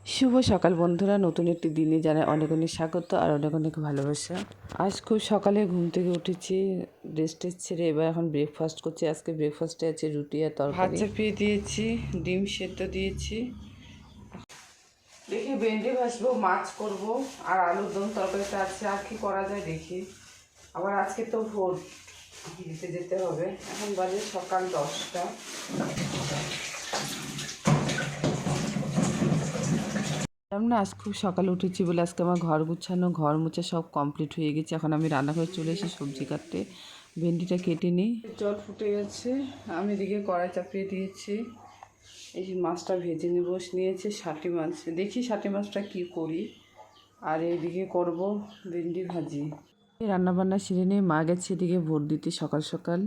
শুভ সকাল বন্ধুরা, নতুন একটি দিনে জানাই অনেক অনেক স্বাগত আর অনেক অনেক ভালোবাসা। আজ খুব সকালে ঘুম থেকে উঠেছি, রেস্ট ছেড়ে এবার এখন ব্রেকফাস্ট করছি। আজকে ব্রেকফাস্টে আছে রুটি আর তরকারি। ভাত চাপিয়ে দিয়েছি, ডিম সেদ্ধ দিয়েছি, দেখি ভেন্ডি ভাজবো, মাছ করব আর আলুর দম তরকারিটা আছে। আর কি করা যায় দেখি। আবার আজকে তো ভোট দিতে যেতে হবে। এখন বাজে সকাল 10টা। না, আজ খুব সকালে উঠেছি বলে আজকে আমার ঘর গুছানো, ঘর মুছে সব কমপ্লিট হয়ে গেছে। এখন আমি রান্নাঘরে চলে এসে সবজি কাটতে, ভেন্ডিটা কেটে নিই। জল ফুটে গেছে, আমি এদিকে কড়াই চাপিয়ে দিয়েছি। এই যে মাছটা ভেজে নিয়েছে, ষাটি মাছ। দেখি ষাটি মাছটা কি করি। আর এইদিকে করব ভেন্ডি ভাজি। রান্নাবান্না সেরে নিয়ে মা গেছে এদিকে ভোট দিতে সকাল সকাল,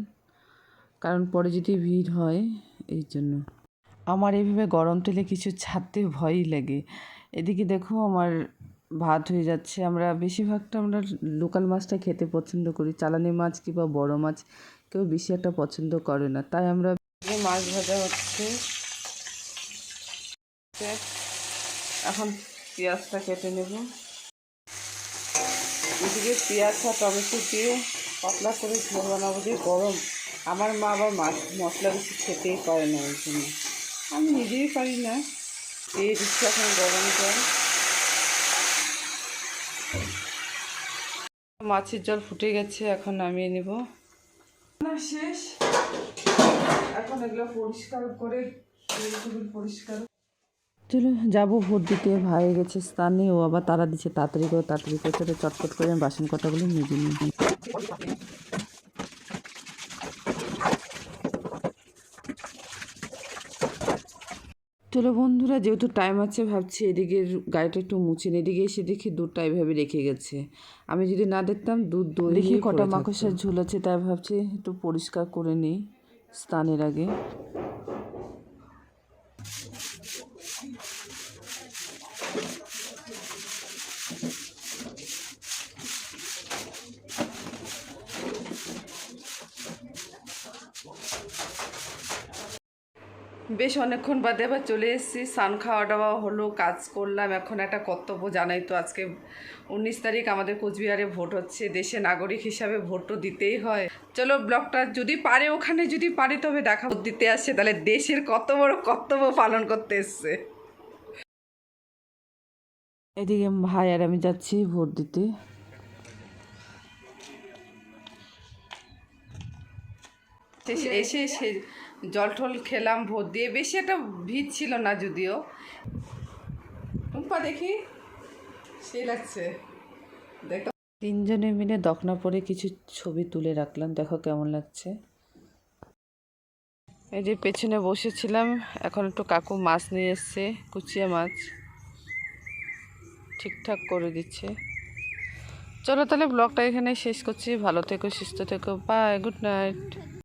কারণ পরে যদি ভিড় হয় এই জন্য। আমার এইভাবে গরম তেলে কিছু ছাড়তে ভয়ই লাগে। এদিকে দেখো আমার ভাত হয়ে যাচ্ছে। আমরা বেশিরভাগটা আমরা লোকাল মাছটা খেতে পছন্দ করি, চালানি মাছ কিংবা বড় মাছ কেউ বেশি একটা পছন্দ করে না, তাই আমরা মাছ ভাজা হচ্ছে। এখন পেঁয়াজটা কেটে নেব। এদিকে পেঁয়াজ আর টমেটো দিয়ে পাতলা করে ঝোল বানাবো। যে গরম, আমার মা আবার মাছ মশলা বেশি খেতেই পারে না, ওই জন্য আমি নিজেই পারি না। দিয়ে দিচ্ছি এখন গরম জল। মাছের জল ফুটে গেছে, এখন নামিয়ে নেব। শেষ, এখন এগুলো পরিষ্কার করে পরিষ্কার। চলো যাবো ভোট দিতে। ভাই গেছে স্থানে, ও আবার তারা দিচ্ছে তাড়াতাড়ি করে চলে চটপট করে আমি বাসন কটাগুলো মেজে নিই। চলো বন্ধুরা, যেহেতু টাইম আছে ভাবছি এদিকে গাড়িটা একটু মুছে নিই। এদিকে এসে দেখি দুধটা এইভাবে রেখে গেছে। আমি যদি না দেখতাম দুধ দই দেখি কটা মাকড়সার ঝুল আছে, তাই ভাবছি একটু পরিষ্কার করে নিই স্নানের আগে। বেশ অনেকক্ষণ বাদে আবার চলে এসেছি। স্নান খাওয়া দাওয়া হলো, কাজ করলাম। এখন একটা কর্তব্য জানাই তো, আজকে 19 তারিখ আমাদের কোচবিহারে ভোট হচ্ছে। দেশের নাগরিক হিসাবে ভোট তো দিতেই হয়। চলো ব্লগটা যদি পারে, ওখানে যদি পারে তবে দেখা। ভোট দিতে আসছে, তাহলে দেশের কত বড় কর্তব্য পালন করতে এসছে। এদিকে ভাই আর আমি যাচ্ছি ভোট দিতে। এসে সে জল টল খেলাম, ভোট দিয়ে। বেশি একটা ভিড় ছিল না যদিও। টুম্পা দেখি, সেই লাগছে দেখো। তিনজনে মিলে দখনা পরে কিছু ছবি তুলে রাখলাম, দেখো কেমন লাগছে। এই যে পেছনে বসেছিলাম, এখন একটু কাকু মাছ নিয়ে এসছে, কুচিয়া মাছ ঠিকঠাক করে দিচ্ছে। চলো তাহলে ব্লগটা এখানে শেষ করছি। ভালো থেকো, সুস্থ থেকো, বাই, গুড নাইট।